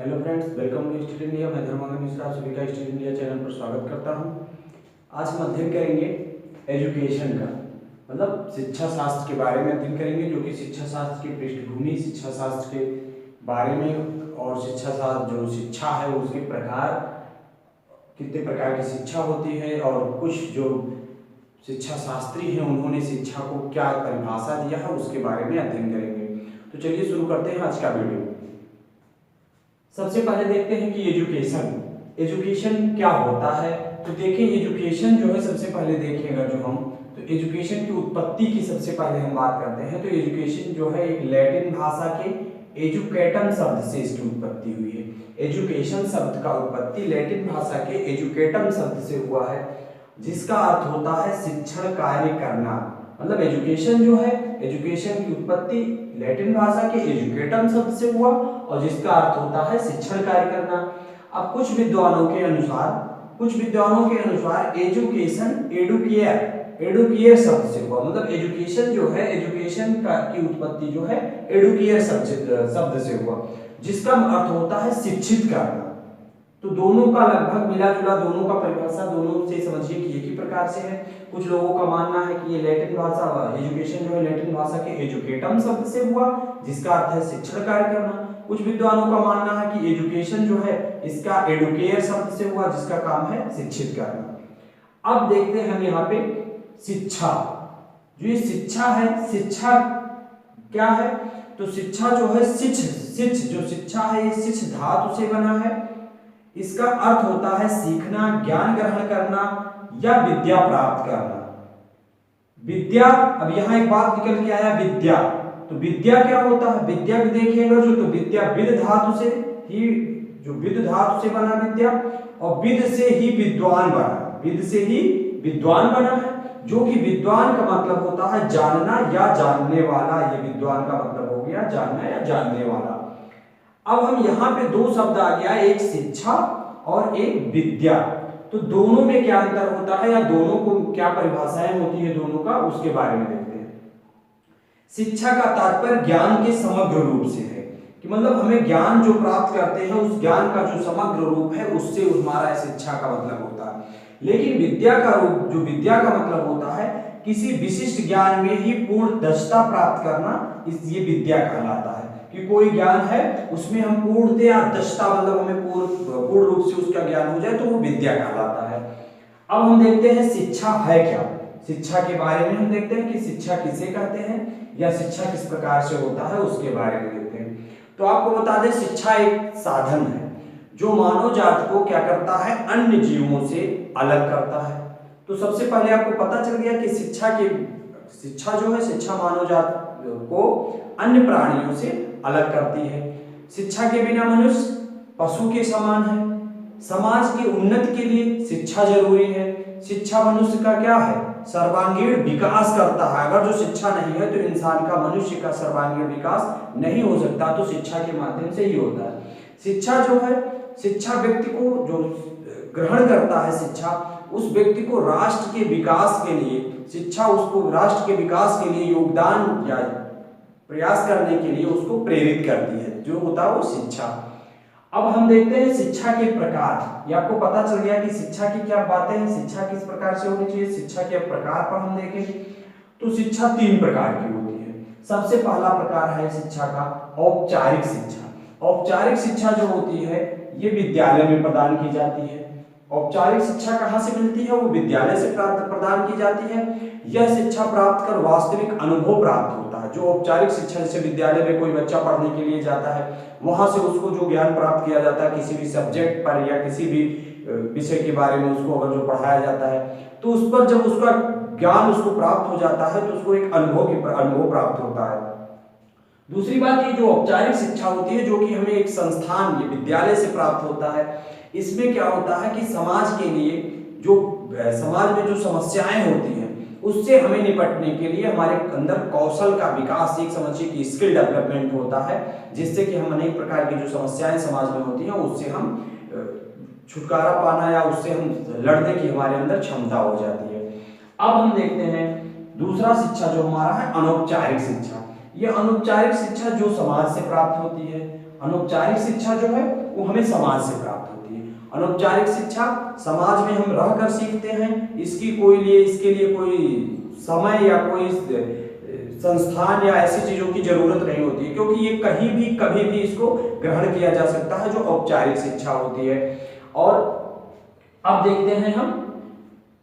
Hello friends, welcome to Study India. मैं धर्मांगन मिश्रा आप सभी का स्टडी इंडिया चैनल पर स्वागत करता हूं। आज हम अध्ययन करेंगे एजुकेशन का, मतलब शिक्षा शास्त्र के बारे में अध्ययन करेंगे, जो कि शिक्षा शास्त्र की पृष्ठभूमि, शिक्षा शास्त्र के बारे में और शिक्षा शास्त्र जो शिक्षा है उसके प्रकार, कितने प्रकार की शिक्षा होती है और कुछ जो शिक्षा शास्त्री हैं उन्होंने शिक्षा को क्या परिभाषा दिया है उसके बारे में अध्ययन करेंगे। तो चलिए शुरू करते हैं आज का वीडियो। सबसे पहले देखते हैं कि एजुकेशन क्या होता है। तो देखिए एजुकेशन जो है, सबसे पहले देखिएगा जो हम तो एजुकेशन की उत्पत्ति की सबसे पहले हम बात करते हैं। तो एजुकेशन जो है एक लैटिन भाषा के एजुकेटम शब्द से इसकी उत्पत्ति हुई है। एजुकेशन शब्द का उत्पत्ति लैटिन भाषा के एजुकेटम शब्द से हुआ है, जिसका अर्थ होता है शिक्षण कार्य करना। मतलब एजुकेशन जो है, एजुकेशन की उत्पत्ति लैटिन भाषा के एजुकेटम शब्द से हुआ और जिसका अर्थ होता है शिक्षण कार्य करना। अब कुछ विद्वानों के अनुसार एजुकेशन एडुकियर शब्द से हुआ। मतलब एजुकेशन जो है, एजुकेशन की उत्पत्ति जो है एडुकियर शब्द से हुआ, जिसका अर्थ होता है शिक्षित करना। तो दोनों का लगभग मिला जुला, दोनों का परिभाषा दोनों से समझिए कि एक ही प्रकार से है। कुछ लोगों का मानना है कि ये लैटिन भाषा एजुकेशन जो है लैटिन भाषा के एजुकेटम शब्द से हुआ, जिसका अर्थ है शिक्षण कार्य करना। कुछ विद्वानों का मानना है कि एजुकेशन जो है इसका एडुकेयर शब्द से हुआ, जिसका काम है शिक्षित करना। अब देखते हैं हम यहाँ पे शिक्षा। जो ये शिक्षा है, शिक्षा क्या है? तो शिक्षा जो है जो शिक्षा है ये शिक्ष धातु से बना है। इसका अर्थ होता है सीखना, ज्ञान ग्रहण करना या विद्या प्राप्त करना। विद्या, अब यहां एक बात निकल के आया, विद्या। तो विद्या क्या होता है? विद्या भी देखिएगा जो, तो विद्या विद धातु से ही, जो विद धातु से बना विद्या, और विद से ही विद्वान बना, विद से ही विद्वान बना है, जो कि विद्वान का मतलब होता है जानना या जानने वाला। ये विद्वान का मतलब हो गया जानना या जानने वाला। अब हम यहाँ पे दो शब्द आ गया, एक शिक्षा और एक विद्या। तो दोनों में क्या अंतर होता है या दोनों को क्या परिभाषाएं होती है दोनों का, उसके बारे में देखते हैं। शिक्षा का तात्पर्य ज्ञान के समग्र रूप से है, कि मतलब हमें ज्ञान जो प्राप्त करते हैं उस ज्ञान का जो समग्र रूप है उससे हमारा शिक्षा का मतलब होता है। लेकिन विद्या का रूप, जो विद्या का मतलब होता है किसी विशिष्ट ज्ञान में ही पूर्ण दक्षता प्राप्त करना, ये विद्या कहलाता है। कि कोई ज्ञान है उसमें हम पूर्णतया दक्षता, मतलब हमें पूर्ण रूप से उसका ज्ञान हो जाए, तो वो विद्या कहलाता है। अब हम देखते हैं शिक्षा है क्या। शिक्षा के बारे में हम देखते हैं कि शिक्षा किसे कहते हैं या शिक्षा किस प्रकार से होता है, उसके बारे में देखते हैं। तो आपको बता दें, शिक्षा एक साधन है जो मानव जाति को क्या करता है, अन्य जीवों से अलग करता है। तो सबसे पहले आपको पता चल गया कि शिक्षा जो है, शिक्षा मानव जाति को अन्य प्राणियों से अलग करती है। शिक्षा के बिना मनुष्य पशु के समान है। समाज की उन्नति के लिए शिक्षा जरूरी है। शिक्षा मनुष्य का क्या है, सर्वांगीण विकास करता है। अगर जो शिक्षा नहीं है तो इंसान का, मनुष्य का सर्वांगीण विकास नहीं हो सकता, तो शिक्षा के माध्यम से ही होता है। शिक्षा जो है, शिक्षा व्यक्ति को जो ग्रहण करता है शिक्षा, उस व्यक्ति को राष्ट्र के विकास के लिए, शिक्षा उसको राष्ट्र के विकास के लिए योगदान या प्रयास करने के लिए उसको प्रेरित करती है, जो होता है वो शिक्षा। अब हम देखते हैं शिक्षा के प्रकार। ये आपको पता चल गया कि शिक्षा की क्या बातें हैं, शिक्षा किस प्रकार से होनी चाहिए। शिक्षा के प्रकार पर हम देखें तो शिक्षा तीन प्रकार की होती है। सबसे पहला प्रकार है शिक्षा का औपचारिक शिक्षा। औपचारिक शिक्षा जो होती है ये विद्यालय में प्रदान की जाती है। औपचारिक शिक्षा कहाँ से मिलती है? वो विद्यालय से प्रदान की जाती है। यह शिक्षा प्राप्त कर वास्तविक अनुभव प्राप्त होता है। जो औपचारिक शिक्षा, जैसे विद्यालय में कोई बच्चा पढ़ने के लिए जाता है, वहां से उसको जो ज्ञान प्राप्त किया जाता है किसी भी सब्जेक्ट पर या किसी भी विषय के बारे में उसको अगर जो पढ़ाया जाता है, तो उस पर जब उसका ज्ञान उसको प्राप्त हो जाता है तो उसको एक अनुभव प्राप्त होता है। दूसरी बात, ये जो औपचारिक शिक्षा होती है, जो कि हमें एक संस्थान, ये विद्यालय से प्राप्त होता है, इसमें क्या होता है कि समाज के लिए, जो समाज में जो समस्याएं होती हैं उससे हमें निपटने के लिए हमारे अंदर कौशल का विकास, एक समझिए कि स्किल डेवलपमेंट होता है, जिससे कि हम अनेक प्रकार की जो समस्याएं समाज में होती हैं उससे हम छुटकारा पाना या उससे हम लड़ने की हमारे अंदर क्षमता हो जाती है। अब हम देखते हैं दूसरा शिक्षा जो हमारा है अनौपचारिक शिक्षा। यह अनौपचारिक शिक्षा जो समाज से प्राप्त होती है, अनौपचारिक शिक्षा जो है वो हमें समाज से प्राप्त होती है। अनौपचारिक शिक्षा समाज में हम रहकर सीखते हैं, इसके लिए कोई समय या कोई संस्थान या ऐसी चीजों की जरूरत नहीं होती है, क्योंकि ये कहीं भी कभी भी इसको ग्रहण किया जा सकता है, जो औपचारिक शिक्षा होती है। और अब देखते हैं हम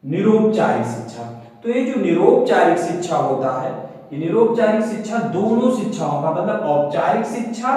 निरौपचारिक शिक्षा। तो ये जो निरौपचारिक शिक्षा होता है, ये निरौपचारिक शिक्षा दोनों शिक्षाओं का मतलब औपचारिक शिक्षा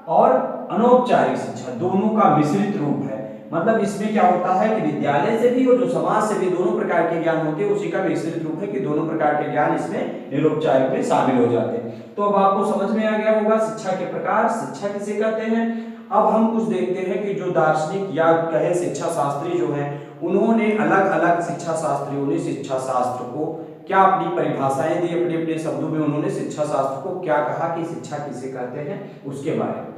और अनौपचारिक शिक्षा दोनों का मिश्रित रूप है। मतलब इसमें क्या होता है कि विद्यालय से भी और जो समाज से भी दोनों प्रकार के ज्ञान होते हैं, उसी का मिश्रित रूप है कि दोनों प्रकार के ज्ञान इसमें निरौपचारिक में शामिल हो जाते हैं। तो अब आपको समझ में आ गया होगा शिक्षा के प्रकार, शिक्षा किसे कहते हैं। अब हम कुछ देखते हैं कि जो दार्शनिक या कहे शिक्षा शास्त्री जो हैं, उन्होंने अलग अलग शिक्षा शास्त्रियों ने शिक्षा शास्त्र को क्या अपनी परिभाषाएं दी, अपने अपने शब्दों में उन्होंने शिक्षा शास्त्र को क्या कहा कि शिक्षा किसे कहते हैं उसके बारे में।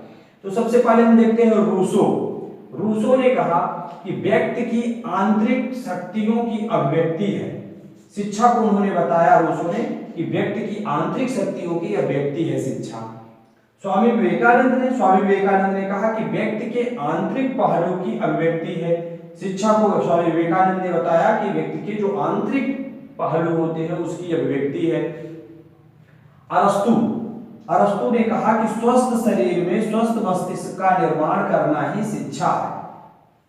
तो सबसे पहले हम देखते हैं रूसो ने कहा कि व्यक्ति की आंतरिक शक्तियों की अभिव्यक्ति है। शिक्षा को उन्होंने बताया रूसो ने कि व्यक्ति की आंतरिक शक्तियों की अभिव्यक्ति है शिक्षा। स्वामी विवेकानंद ने कहा कि व्यक्ति के आंतरिक पहलू की अभिव्यक्ति है। शिक्षा को स्वामी विवेकानंद ने बताया कि व्यक्ति के जो आंतरिक पहलू होते हैं उसकी अभिव्यक्ति है। अरस्तु ने कहा कि स्वस्थ शरीर में स्वस्थ मस्तिष्क का निर्माण करना ही शिक्षा है।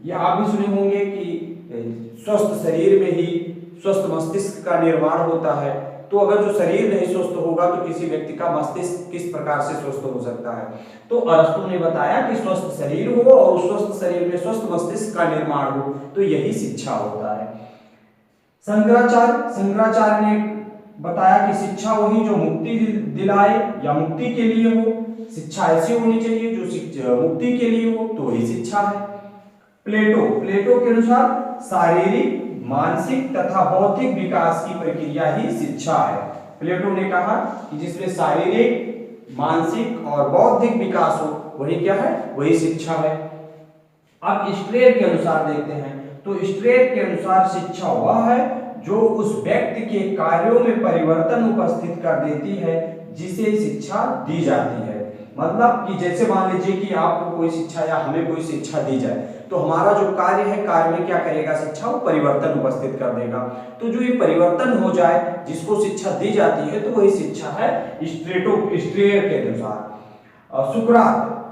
यह आप भी सुने होंगे कि स्वस्थ शरीर में ही स्वस्थ मस्तिष्क का निर्माण होता है। तो अगर जो शरीर नहीं स्वस्थ होगा तो किसी व्यक्ति का मस्तिष्क किस प्रकार से स्वस्थ हो सकता है। तो अरस्तु ने बताया कि स्वस्थ शरीर हो और स्वस्थ शरीर में स्वस्थ मस्तिष्क का निर्माण हो, तो यही शिक्षा होता है। शंकराचार्य ने बताया कि शिक्षा वही जो मुक्ति दिलाए या मुक्ति के लिए हो। शिक्षा ऐसी होनी चाहिए जो मुक्ति के लिए हो, तो वही शिक्षा है। प्लेटो के अनुसार शारीरिक, मानसिक तथा बौद्धिक विकास की प्रक्रिया ही शिक्षा है। प्लेटो ने कहा कि जिसमें शारीरिक, मानसिक और बौद्धिक विकास हो, वही क्या है, वही शिक्षा है। अब स्ट्रेट के अनुसार देखते हैं। तो स्ट्रेट के अनुसार शिक्षा वह है जो उस व्यक्ति के कार्यों में परिवर्तन उपस्थित कर देती है जिसे शिक्षा दी जाती है। मतलब कि जैसे मान लीजिए कि आपको कोई शिक्षा या हमें कोई शिक्षा दी जाए, तो हमारा जो कार्य है, कार्य में क्या करेगा शिक्षा, वो परिवर्तन उपस्थित कर देगा। तो जो ये परिवर्तन हो जाए जिसको शिक्षा दी जाती है, तो वही शिक्षा है स्ट्रेट के अनुसार।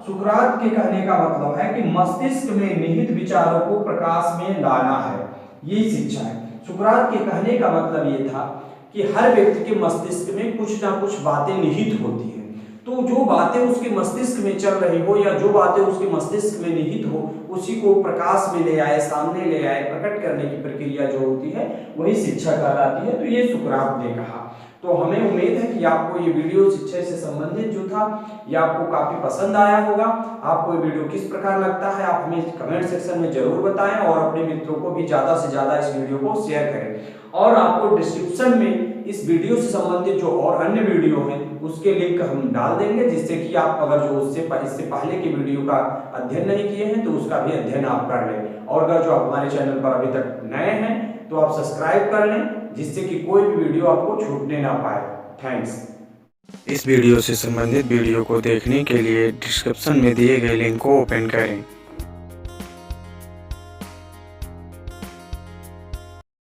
सुकरात के कहने का मतलब है कि मस्तिष्क में निहित विचारों को प्रकाश में लाना है, यही शिक्षा है। सुकरात के कहने का मतलब ये था कि हर व्यक्ति के मस्तिष्क में कुछ ना कुछ बातें निहित होती हैं। तो जो बातें उसके मस्तिष्क में चल रही हो या जो बातें उसके मस्तिष्क में निहित हो, उसी को प्रकाश में ले आए, सामने ले आए, प्रकट करने की प्रक्रिया जो होती है वही शिक्षा कहलाती है। तो ये सुकरात ने कहा। तो हमें उम्मीद है कि आपको ये वीडियो शिक्षा से संबंधित जो था ये आपको काफी पसंद आया होगा। आपको ये वीडियो किस प्रकार लगता है आप हमें कमेंट सेक्शन में जरूर बताएं और अपने मित्रों को भी ज्यादा से ज्यादा इस वीडियो को शेयर करें। और आपको डिस्क्रिप्शन में इस वीडियो से संबंधित जो और अन्य वीडियो हैं उसके लिंक हम डाल देंगे, जिससे कि आप अगर जो इससे पहले के वीडियो का अध्ययन नहीं किए हैं तो उसका भी अध्ययन आप कर लें। और अगर जो आप हमारे चैनल पर अभी तक नए हैं तो आप सब्सक्राइब कर लें, जिससे कि कोई भी वीडियो आपको छूटने ना पाए। थैंक्स। इस वीडियो से संबंधित वीडियो को देखने के लिए डिस्क्रिप्शन में दिए गए लिंक को ओपन करें।